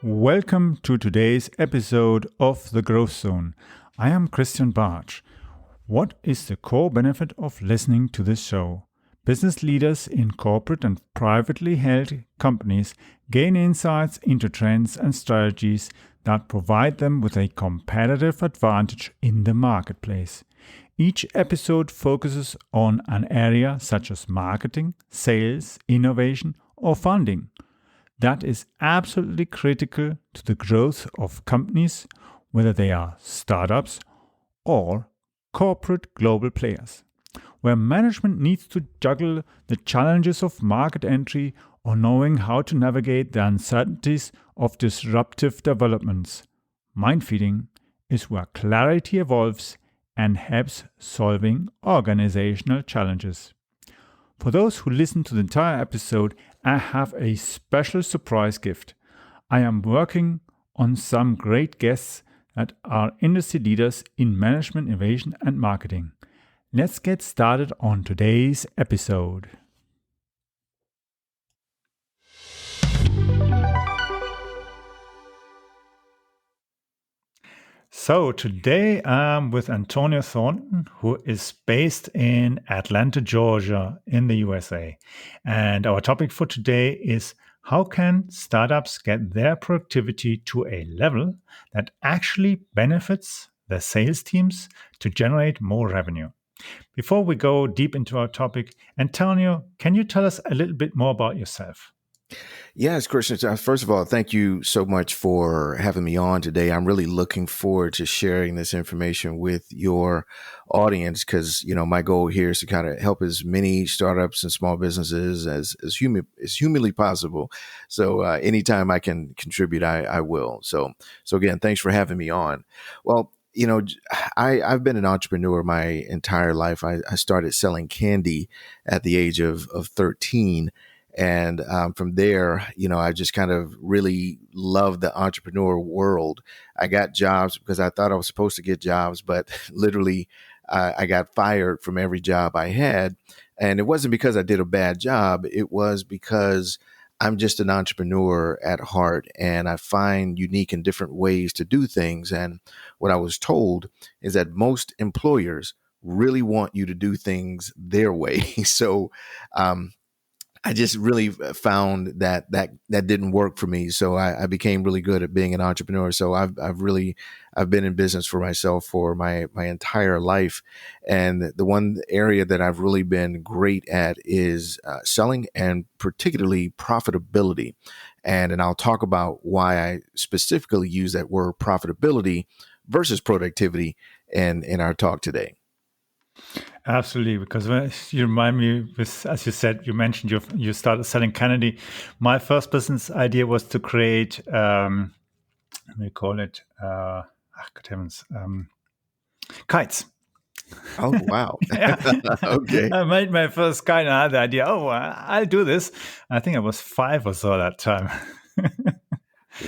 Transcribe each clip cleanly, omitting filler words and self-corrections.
Welcome to today's episode of The Growth Zone. I am Christian Bartsch. What is the core benefit of listening to this show? Business leaders in corporate and privately held companies gain insights into trends and strategies that provide them with a competitive advantage in the marketplace. Each episode focuses on an area such as marketing, sales, innovation, or funding that is absolutely critical to the growth of companies, whether they are startups or corporate global players, where management needs to juggle the challenges of market entry or knowing how to navigate the uncertainties of disruptive developments. Mind feeding is where clarity evolves and helps solving organizational challenges. For those who listen to the entire episode, I have a special surprise gift. I am working on some great guests that are industry leaders in management, innovation, and marketing. Let's get started on today's episode. So today I'm with Antonio Thornton, who is based in Atlanta, Georgia, in the USA. And our topic for today is how can startups get their productivity to a level that actually benefits their sales teams to generate more revenue? Before we go deep into our topic, Antonio, can you tell us a little bit more about yourself? Yes, Christian. First of all, thank you so much for having me on today. I'm really looking forward to sharing this information with your audience because, my goal here is to kind of help as many startups and small businesses as humanly possible. So anytime I can contribute, I will. So again, thanks for having me on. Well, I've been an entrepreneur my entire life. I started selling candy at the age of 13. And from there, I just kind of really loved the entrepreneur world. I got jobs because I thought I was supposed to get jobs, but literally I got fired from every job I had. And it wasn't because I did a bad job. It was because I'm just an entrepreneur at heart and I find unique and different ways to do things. And what I was told is that most employers really want you to do things their way. So, I just really found that didn't work for me. So I became really good at being an entrepreneur. So I've been in business for myself for my entire life. And the one area that I've really been great at is selling and particularly profitability. And I'll talk about why I specifically use that word profitability versus productivity in our talk today. Absolutely, because you remind me, as you said, you mentioned you started selling candy. My first business idea was to create, let me call it, good heavens, kites. Oh, wow. Yeah. Okay. I made my first kite and I had the idea, I'll do this. I think I was 5 or so at that time.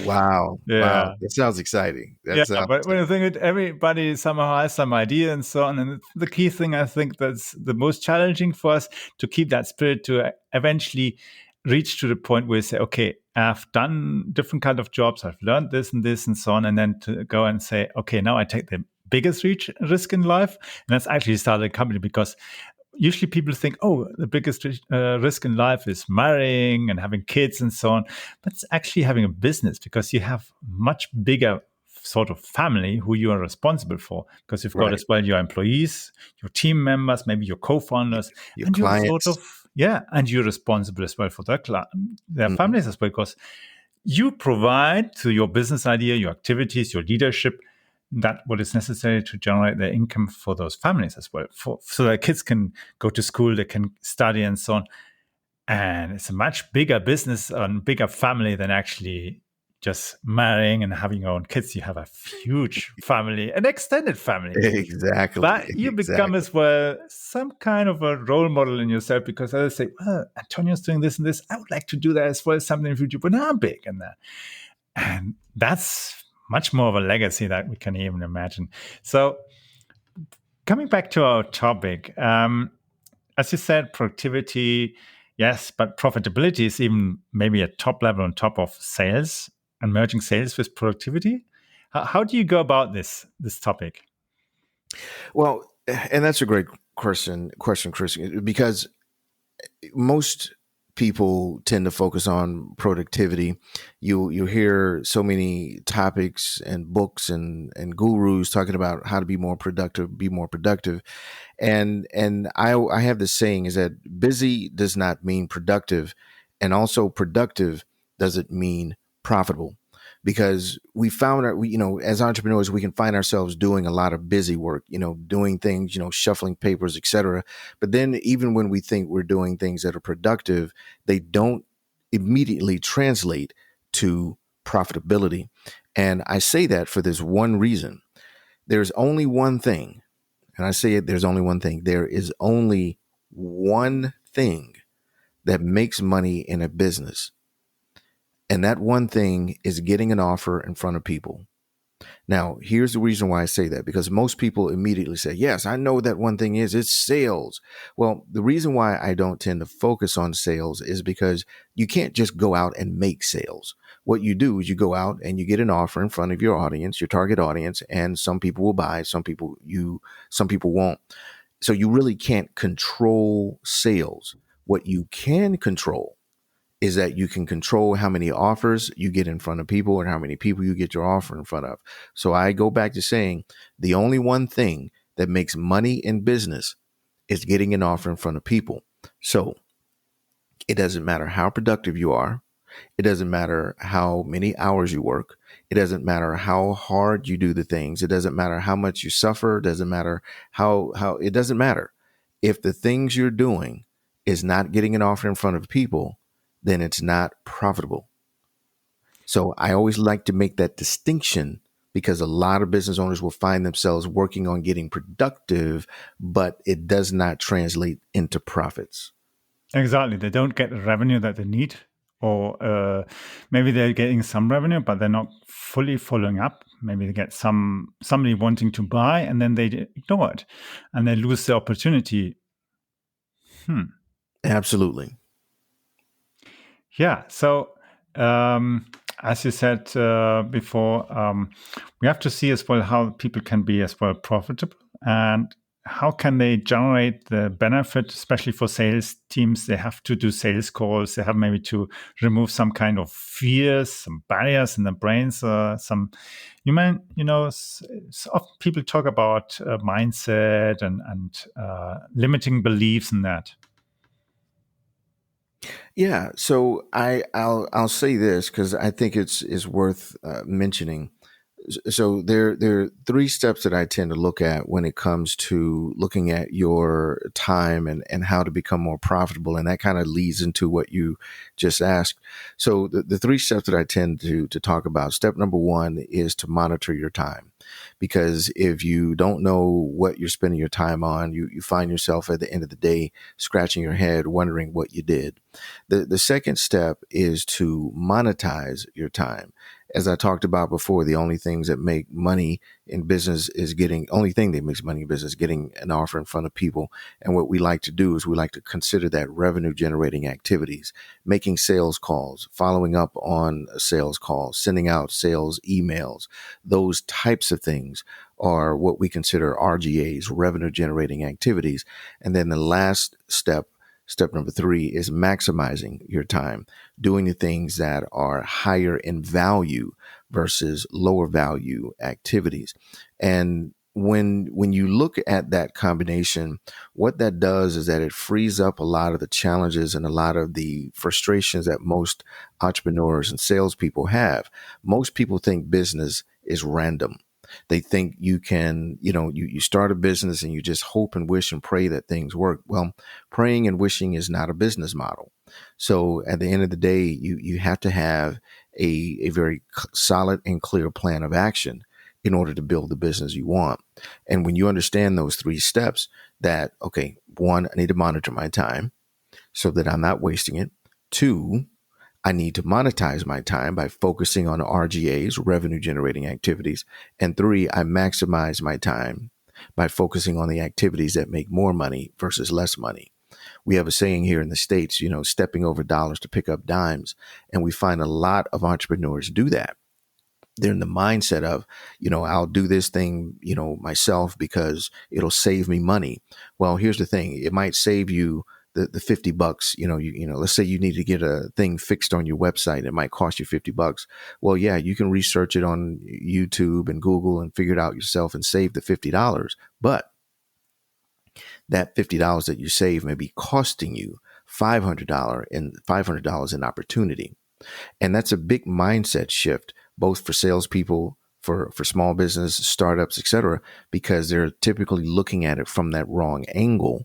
Wow. Yeah. Wow. That sounds exciting. But when you think it, everybody somehow has some idea and so on. And the key thing, I think that's the most challenging for us to keep that spirit to eventually reach to the point where you say, okay, I've done different kind of jobs. I've learned this and so on. And then to go and say, okay, now I take the biggest risk in life. And that's actually started a company because usually people think, the biggest risk in life is marrying and having kids and so on. But it's actually having a business because you have much bigger sort of family who you are responsible for because you've got Right. as well your employees, your team members, maybe your co-founders, Your and clients. you're sort of, and you're responsible as well for their families as well because you provide to your business idea, your activities, your leadership, that what is necessary to generate their income for those families as well, so their kids can go to school, they can study and so on. And it's a much bigger business and bigger family than actually just marrying and having your own kids. You have a huge family, an extended family. Exactly. But you become as well some kind of a role model in yourself because I say, well, Antonio's doing this and this. I would like to do that as well, something in the future, but now I'm big in that. And that's much more of a legacy that we can even imagine. So coming back to our topic, as you said, productivity, yes, but profitability is even maybe a top level on top of sales. and merging sales with productivity. How do you go about this topic? Well, and that's a great question, Christian, because most people tend to focus on productivity. You hear so many topics and books and gurus talking about how to be more productive. And I have this saying is that busy does not mean productive, and also productive doesn't mean profitable. Because we found our, as entrepreneurs, we can find ourselves doing a lot of busy work, doing things, shuffling papers, etc. But then even when we think we're doing things that are productive, they don't immediately translate to profitability. And I say that for this one reason. There's only one thing, and I say it, there's only one thing. There is only one thing that makes money in a business. And that one thing is getting an offer in front of people. Now, here's the reason why I say that, because most people immediately say, yes, I know that one thing is, it's sales. Well, the reason why I don't tend to focus on sales is because you can't just go out and make sales. What you do is you go out and you get an offer in front of your audience, your target audience, and some people will buy, some people won't. So you really can't control sales. What you can control is that you can control how many offers you get in front of people and how many people you get your offer in front of. So I go back to saying the only one thing that makes money in business is getting an offer in front of people. So it doesn't matter how productive you are. It doesn't matter how many hours you work. It doesn't matter how hard you do the things. It doesn't matter how much you suffer. It doesn't matter it doesn't matter. If the things you're doing is not getting an offer in front of people, then it's not profitable. So I always like to make that distinction, because a lot of business owners will find themselves working on getting productive, but it does not translate into profits. Exactly. They don't get the revenue that they need, or maybe they're getting some revenue, but they're not fully following up. Maybe they get somebody wanting to buy, and then they ignore it, and they lose the opportunity. Absolutely. Yeah. So, as you said before, we have to see as well how people can be as well profitable, and how can they generate the benefit, especially for sales teams. They have to do sales calls. They have maybe to remove some kind of fears, some barriers in the brains. Often people talk about mindset and limiting beliefs in that. Yeah. So I'll say this because I think it's worth mentioning. So there are three steps that I tend to look at when it comes to looking at your time and how to become more profitable. And that kind of leads into what you just asked. So the three steps that I tend to talk about, step number one is to monitor your time. Because if you don't know what you're spending your time on, you find yourself at the end of the day scratching your head, wondering what you did. The second step is to monetize your time. As I talked about before, the only things that make money in business is only thing that makes money in business is getting an offer in front of people. And what we like to do is we like to consider that revenue generating activities, making sales calls, following up on sales calls, sending out sales emails. Those types of things are what we consider RGAs, revenue generating activities. And then the last step number three, is maximizing your time, doing the things that are higher in value versus lower value activities. And when you look at that combination, what that does is that it frees up a lot of the challenges and a lot of the frustrations that most entrepreneurs and salespeople have. Most people think business is random. They think you can, you start a business and you just hope and wish and pray that things work. Well, praying and wishing is not a business model. So at the end of the day, you have to have a very solid and clear plan of action in order to build the business you want. And when you understand those three steps, that, okay, one, I need to monitor my time so that I'm not wasting it. Two, I need to monetize my time by focusing on RGAs, revenue generating activities. And three, I maximize my time by focusing on the activities that make more money versus less money. We have a saying here in the States, stepping over dollars to pick up dimes. And we find a lot of entrepreneurs do that. They're in the mindset of, I'll do this thing, myself because it'll save me money. Well, here's the thing. It might save you the $50, let's say you need to get a thing fixed on your website. It might cost you $50. Well, yeah, you can research it on YouTube and Google and figure it out yourself and save the $50. But that $50 that you save may be costing you $500 in opportunity. And that's a big mindset shift, both for salespeople, for small business, startups, et cetera, because they're typically looking at it from that wrong angle.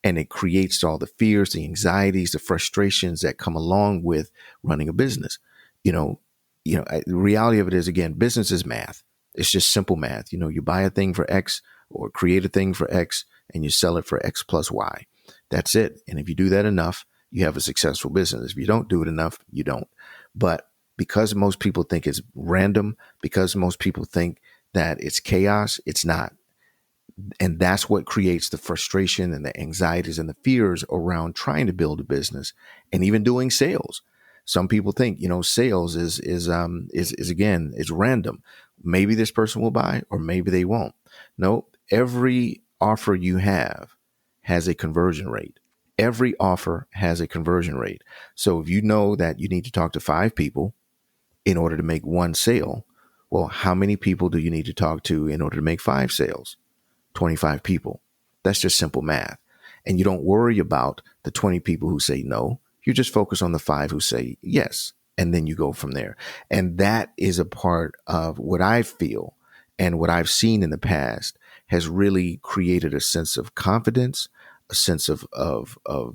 And it creates all the fears, the anxieties, the frustrations that come along with running a business. The reality of it is, again, business is math. It's just simple math. You buy a thing for X or create a thing for X and you sell it for X plus Y. That's it. And if you do that enough, you have a successful business. If you don't do it enough, you don't. But because most people think it's random, because most people think that it's chaos, it's not. And that's what creates the frustration and the anxieties and the fears around trying to build a business and even doing sales. Some people think, sales is again, is random. Maybe this person will buy or maybe they won't. No, every offer you have has a conversion rate. Every offer has a conversion rate. So if you know that you need to talk to 5 people in order to make 1 sale, well, how many people do you need to talk to in order to make 5 sales? 25 people. That's just simple math. And you don't worry about the 20 people who say no. You just focus on the 5 who say yes. And then you go from there. And that is a part of what I feel and what I've seen in the past has really created a sense of confidence, a sense of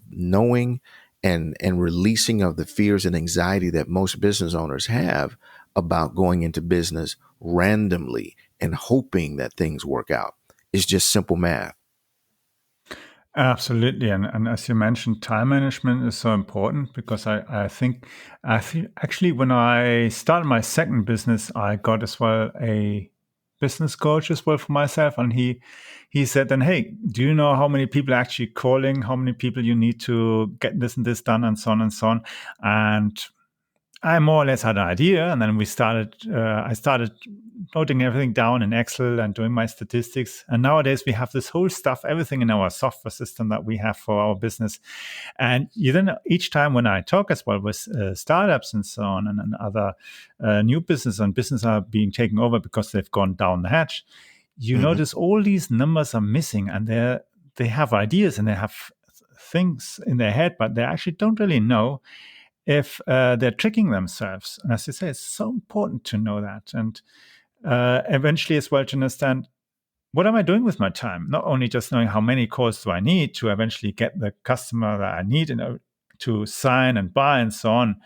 knowing and releasing of the fears and anxiety that most business owners have about going into business randomly and hoping that things work out. It's just simple math. Absolutely. And as you mentioned, time management is so important because I think actually when I started my second business, I got as well a business coach as well for myself. And he said then, hey, do you know how many people are actually calling, how many people you need to get this and this done and so on and so on. And I more or less had an idea, and then I started noting everything down in Excel and doing my statistics. And nowadays we have this whole stuff, everything in our software system that we have for our business. And then each time when I talk as well with startups and so on, and other new business and business are being taken over because they've gone down the hatch, you notice all these numbers are missing, and they have ideas and they have things in their head, but they actually don't really know if they're tricking themselves. And as you say, it's so important to know that. And eventually as well to understand, what am I doing with my time? Not only just knowing how many calls do I need to eventually get the customer that I need to sign and buy and so on,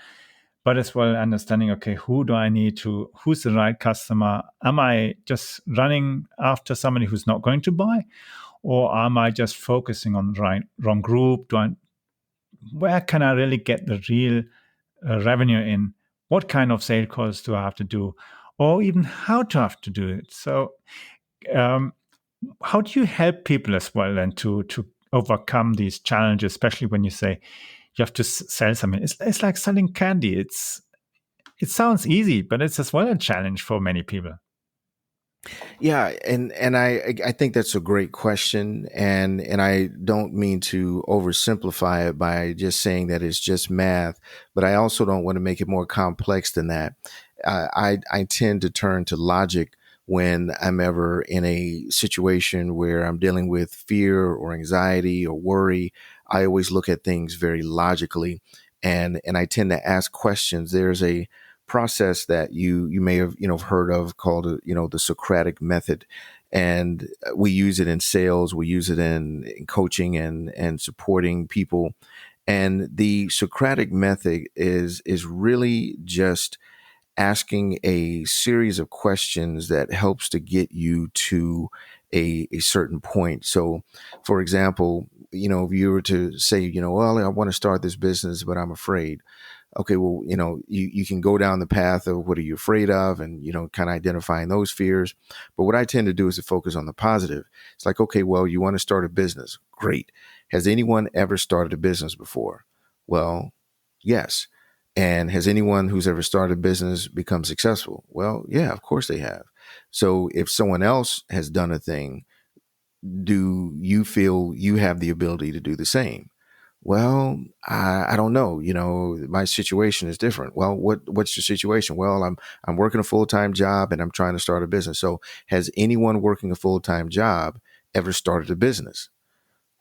but as well understanding, okay, who's the right customer? Am I just running after somebody who's not going to buy? Or am I just focusing on the wrong group? Where can I really get the real revenue in? What kind of sales calls do I have to do? Or even how to have to do it? So how do you help people as well then to overcome these challenges, especially when you say you have to sell something? It's like selling candy. It sounds easy, but it's as well a challenge for many people. Yeah, and I think that's a great question, and I don't mean to oversimplify it by just saying that it's just math, but I also don't want to make it more complex than that. I tend to turn to logic when I'm ever in a situation where I'm dealing with fear or anxiety or worry. I always look at things very logically, and I tend to ask questions. There's a process that you may have heard of called the Socratic method, and we use it in sales, we use it in coaching and supporting people. And the Socratic method is really just asking a series of questions that helps to get you to a certain point. So, for example, if you were to say, well, I want to start this business, but I'm afraid. okay, well, you can go down the path of what are you afraid of, and, kind of identifying those fears. But what I tend to do is to focus on the positive. It's like, okay, well, you want to start a business. Great. Has anyone ever started a business before? Well, yes. And has anyone who's ever started a business become successful? Well, yeah, of course they have. So if someone else has done a thing, do you feel you have the ability to do the same? Well, I don't know. My situation is different. Well, what's your situation? Well, I'm working a full-time job and I'm trying to start a business. So has anyone working a full-time job ever started a business?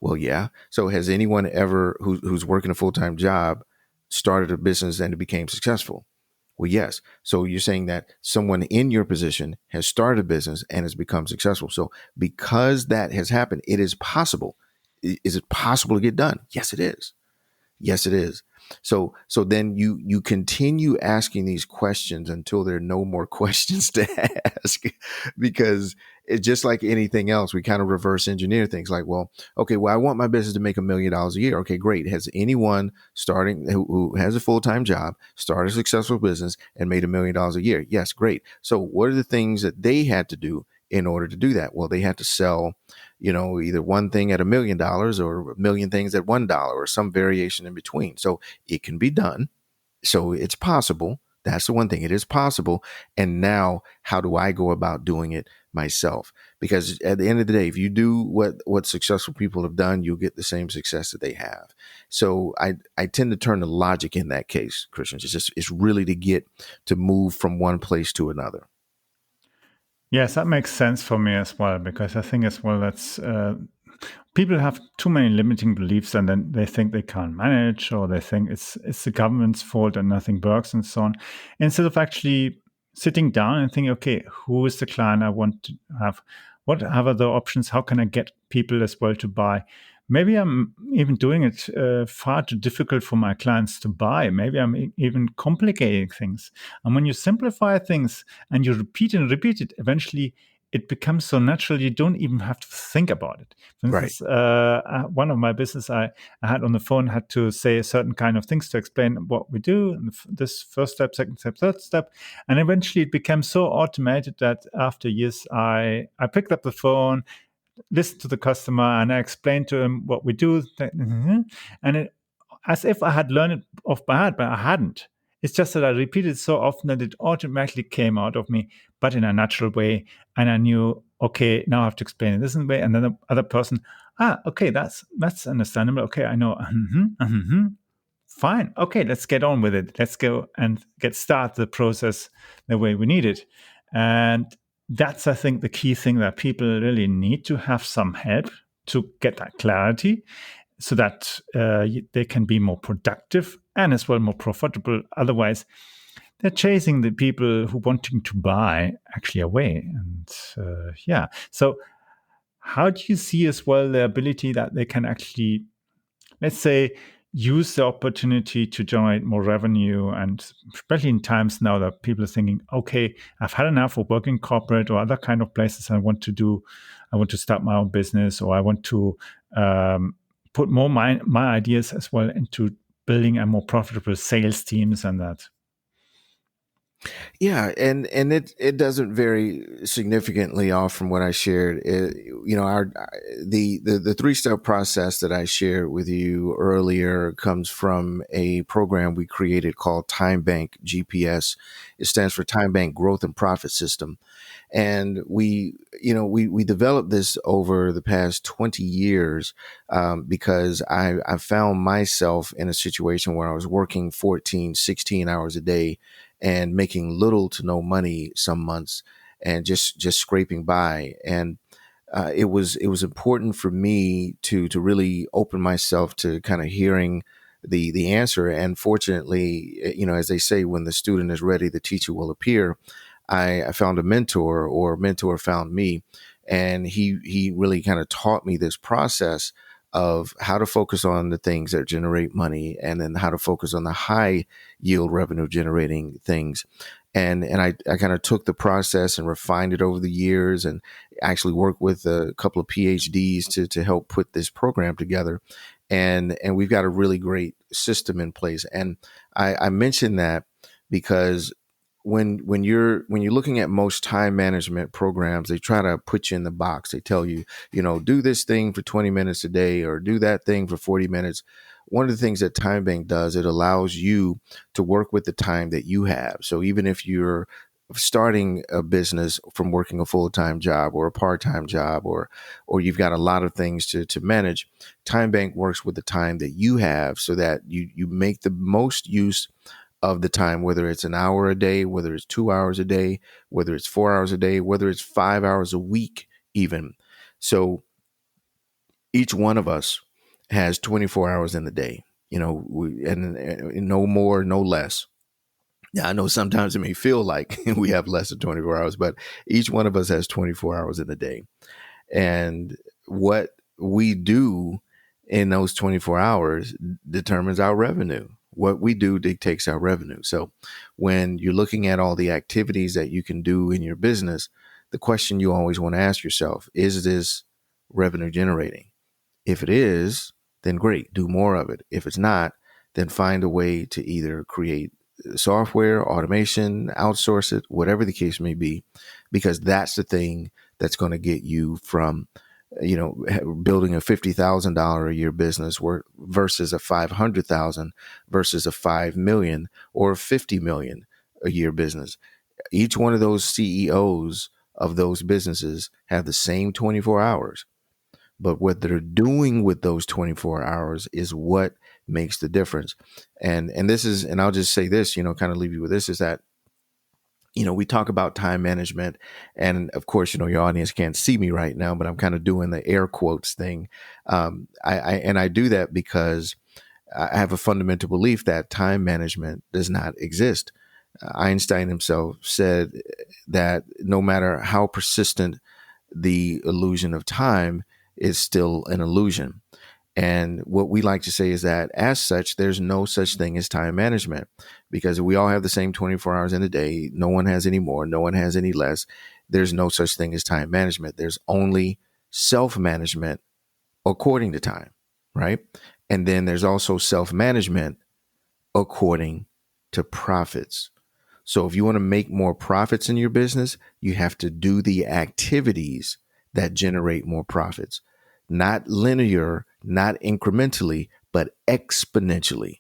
Well, yeah. So has anyone ever who's working a full-time job started a business and it became successful? Well, yes. So you're saying that someone in your position has started a business and has become successful. So because that has happened, it is possible. Is it possible to get done? Yes, it is. Yes, it is. So then you continue asking these questions until there are no more questions to ask, because it's just like anything else. We kind of reverse engineer things. Like, well, okay, well, I want my business to make $1 million a year. Okay, great. Has anyone starting who has a full-time job started a successful business and made $1 million a year? Yes, great. So what are the things that they had to do in order to do that? Well, they had to sell, either one thing at $1 million or a million things at $1 or some variation in between. So it can be done. So it's possible. That's the one thing. It is possible. And now, how do I go about doing it myself? Because at the end of the day, if you do what successful people have done, you'll get the same success that they have. So I tend to turn to logic in that case, Christian. It's really to move from one place to another. Yes, that makes sense for me as well, because I think as well that's people have too many limiting beliefs, and then they think they can't manage, or they think it's the government's fault and nothing works and so on. Instead of actually sitting down and thinking, okay, who is the client I want to have? What are the options? How can I get people as well to buy? Maybe I'm even doing it far too difficult for my clients to buy. Maybe I'm even complicating things. And when you simplify things and you repeat and repeat it, eventually it becomes so natural you don't even have to think about it. For Right. instance, one of my business I had on the phone had to say certain kind of things to explain what we do, and this first step, second step, third step, and eventually it became so automated that after years I picked up the phone, listened to the customer, and I explained to him what we do, and it, as if I had learned it off by heart, but I hadn't. It's just that I repeated it so often that it automatically came out of me, but in a natural way. And I knew, okay, now I have to explain it this way. And then the other person, okay, that's understandable. Okay, I know. Fine. Okay, let's get on with it. Let's go and start the process the way we need it. And that's, I think, the key thing, that people really need to have some help to get that clarity, so that they can be more productive and as well more profitable. Otherwise, they're chasing the people who wanting to buy actually away. And so how do you see as well the ability that they can actually, let's say, use the opportunity to generate more revenue? And especially in times now that people are thinking, okay, I've had enough of working corporate or other kind of places. I want to start my own business, or I want to put more my ideas as well into building a more profitable sales teams and that. Yeah, and it doesn't vary significantly off from what I shared. The 3-step process that I shared with you earlier comes from a program we created called Time Bank GPS. It stands for Time Bank Growth and Profit System, and we developed this over the past 20 years because I found myself in a situation where I was working 14, 16 hours a day and making little to no money some months, and just scraping by. And it was important for me to really open myself to kind of hearing the answer. And fortunately, as they say, when the student is ready, the teacher will appear. I found a mentor, or a mentor found me, and he really kind of taught me this process of how to focus on the things that generate money, and then how to focus on the high yield revenue generating things. And I kind of took the process and refined it over the years, and actually worked with a couple of PhDs to help put this program together. and we've got a really great system in place. And I mention that because when you're looking at most time management programs, they try to put you in the box. They tell you, do this thing for 20 minutes a day or do that thing for 40 minutes. One of the things that Time Bank does, it allows you to work with the time that you have. So even if you're starting a business from working a full-time job or a part-time job, or you've got a lot of things to manage, Time Bank works with the time that you have so that you make the most use of the time, whether it's an hour a day, whether it's 2 hours a day, whether it's 4 hours a day, whether it's 5 hours a week even. So each one of us has 24 hours in the day, and no more, no less. Yeah, I know sometimes it may feel like we have less than 24 hours, but each one of us has 24 hours in the day. And what we do in those 24 hours determines our revenue. What we do dictates our revenue. So when you're looking at all the activities that you can do in your business, the question you always want to ask yourself, is this revenue generating? If it is, then great, do more of it. If it's not, then find a way to either create software, automation, outsource it, whatever the case may be, because that's the thing that's going to get you from, building a $50,000 a year business versus a 500,000 versus a 5 million or 50 million a year business. Each one of those CEOs of those businesses have the same 24 hours. But what they're doing with those 24 hours is what makes the difference. And this is, and I'll just say this, kind of leave you with this, is that, we talk about time management, and of course, your audience can't see me right now, but I'm kind of doing the air quotes thing. I do that because I have a fundamental belief that time management does not exist. Einstein himself said that no matter how persistent the illusion of time, is still an illusion. And what we like to say is that as such, there's no such thing as time management, because we all have the same 24 hours in a day. No one has any more. No one has any less. There's no such thing as time management. There's only self-management according to time, right? And then there's also self-management according to profits. So if you want to make more profits in your business, you have to do the activities that generate more profits. Not linear, not incrementally, but exponentially.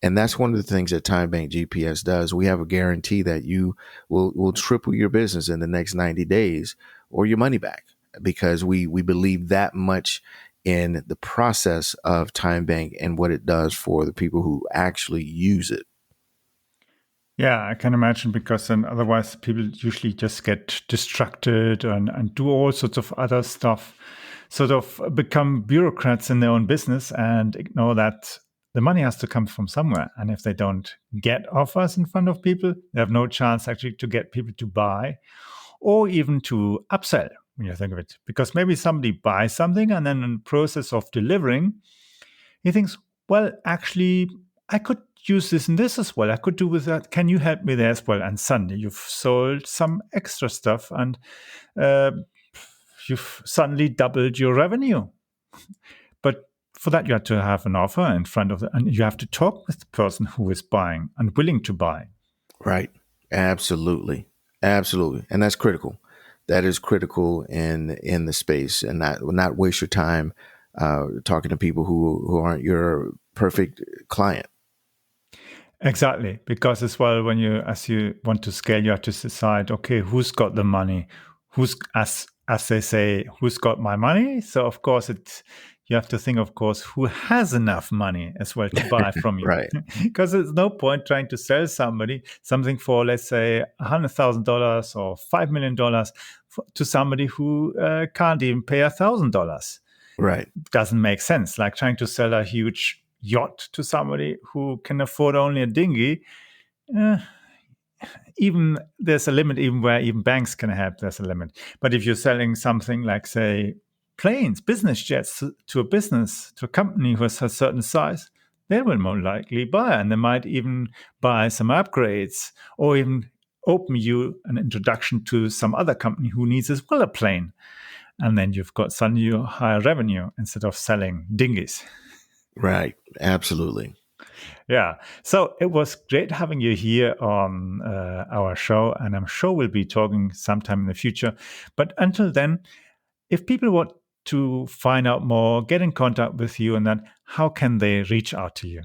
And that's one of the things that Time Bank GPS does. We have a guarantee that you will triple your business in the next 90 days or your money back, because we believe that much in the process of Time Bank and what it does for the people who actually use it. Yeah, I can imagine, because then otherwise people usually just get distracted and do all sorts of other stuff, sort of become bureaucrats in their own business and ignore that the money has to come from somewhere. And if they don't get offers in front of people, they have no chance actually to get people to buy or even to upsell, when you think of it. Because maybe somebody buys something and then in the process of delivering, he thinks, well, actually, I could use this and this as well. I could do with that. Can you help me there as well? And suddenly you've sold some extra stuff and you've suddenly doubled your revenue. But for that, you have to have an offer in front of and you have to talk with the person who is buying and willing to buy. Right. Absolutely. Absolutely. And that's critical. That is critical in the space, and not waste your time talking to people who aren't your perfect client. Exactly, because as well, as you want to scale, you have to decide, okay, who's got the money, who's as they say, who's got my money. So of course, you have to think, of course, who has enough money as well to buy from you, Right. Because there's no point trying to sell somebody something for, let's say, $100,000 or $5 million to somebody who can't even pay $1,000. Right. Doesn't make sense. Like trying to sell a huge yacht to somebody who can afford only a dinghy. Even there's a limit, even where even banks can help, there's a limit. But if you're selling something like, say, planes, business jets to a company who has a certain size, they will more likely buy, and they might even buy some upgrades or even open you an introduction to some other company who needs as well a plane. And then you've got suddenly higher revenue instead of selling dinghies. Right. Absolutely. Yeah. So it was great having you here on our show, and I'm sure we'll be talking sometime in the future. But until then, if people want to find out more, get in contact with you, and that, how can they reach out to you?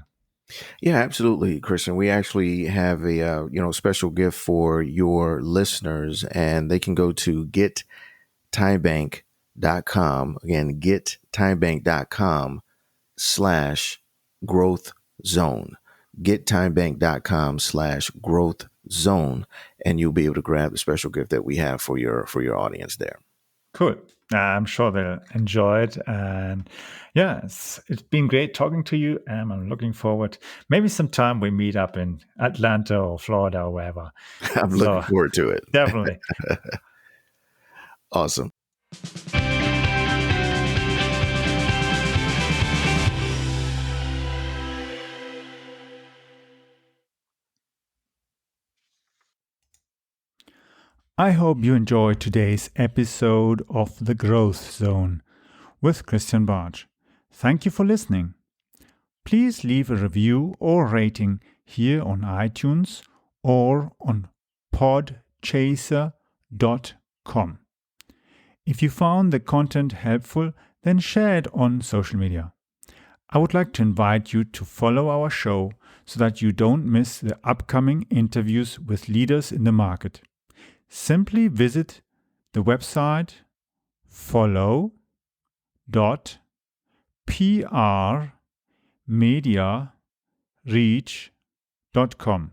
Yeah, absolutely, Christian. We actually have a special gift for your listeners, and they can go to gettimebank.com. Again, gettimebank.com/growth zone. Gettimebank.com/growth zone, and you'll be able to grab the special gift that we have for your audience there. Cool. I'm sure they'll enjoy it. And yeah, it's been great talking to you. And I'm looking forward. Maybe sometime we meet up in Atlanta or Florida or wherever. I'm looking So forward to it. definitely. Awesome. I hope you enjoyed today's episode of The Growth Zone with Christian Bartsch. Thank you for listening. Please leave a review or rating here on iTunes or on podchaser.com. If you found the content helpful, then share it on social media. I would like to invite you to follow our show so that you don't miss the upcoming interviews with leaders in the market. Simply visit the website follow.premiareach.com.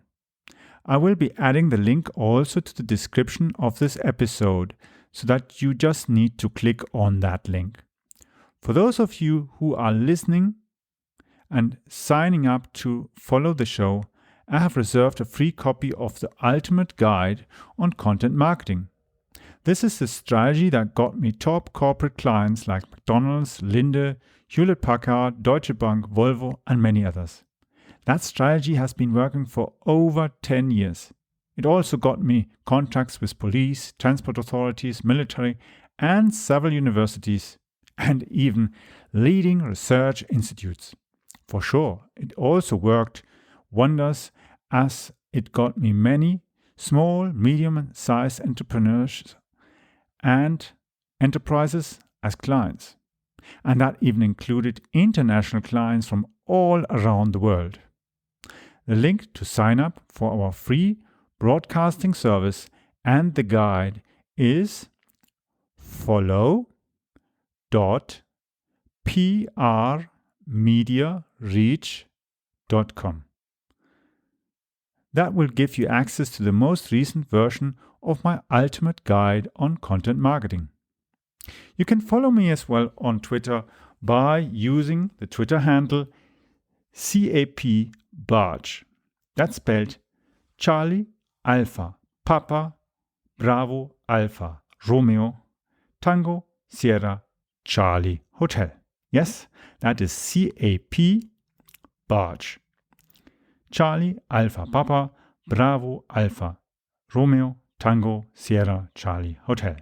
I will be adding the link also to the description of this episode so that you just need to click on that link. For those of you who are listening and signing up to follow the show, I have reserved a free copy of the ultimate guide on content marketing. This is the strategy that got me top corporate clients like McDonald's, Linde, Hewlett-Packard, Deutsche Bank, Volvo, and many others. That strategy has been working for over 10 years. It also got me contacts with police, transport authorities, military, and several universities, and even leading research institutes. For sure, it also worked wonders as it got me many small, medium-sized entrepreneurs and enterprises as clients. And that even included international clients from all around the world. The link to sign up for our free broadcasting service and the guide is follow.premiareach.com. That will give you access to the most recent version of my ultimate guide on content marketing. You can follow me as well on Twitter by using the Twitter handle CAP_Bartsch. That's spelled Charlie, Alpha, Papa, Bravo, Alpha, Romeo, Tango, Sierra, Charlie, Hotel. Yes, that is CAP_Bartsch. Charlie, Alpha, Papa, Bravo, Alpha, Romeo, Tango, Sierra, Charlie, Hotel.